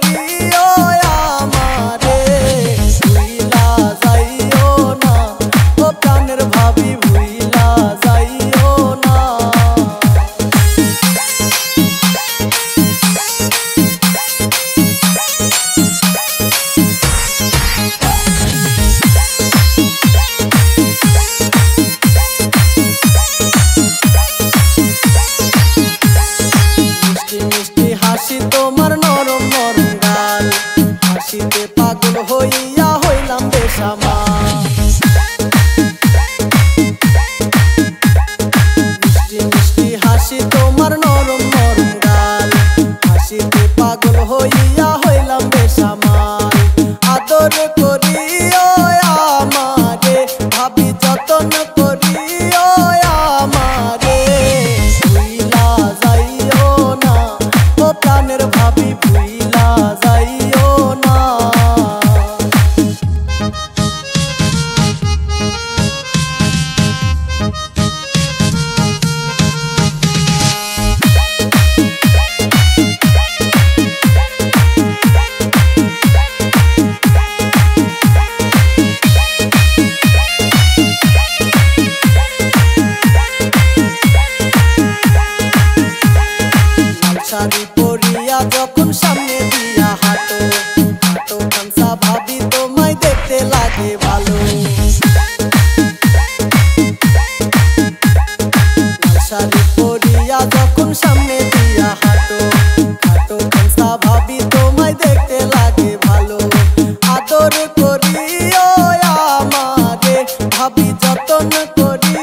করিও আমারে, ভুইলা যাইও না ও প্রাণের ভাবি, ভুইলা যাইও না। হাসি তোমার নরম নরম গাল, হাসিতে পাগল হইয়া হইলাম বেসামাল। মিষ্টি মিষ্টি হাসি তোমার নরম নরম গাল, হাসিতে পাগল হইয়া হইলাম বেসামাল। আদর করিও আমারে ভাবি, যতন করিও আমারে, ভুইলা যাইও না ও প্রাণের ভাবি, ভুইলা যাইও না। শাড়ি পরিয়া যখন সামনে দিয়া হাঁটো, হাঁটো খামসা ভাবি তোমায় দেখতে লাগে ভালো। শাড়ি পরিয়া যখন সামনে দিয়া হাঁটো, হাঁটো খামসা ভাবি তোমায় দেখতে লাগে ভালো। আদর করিও আমারে ভাবি, যতন করি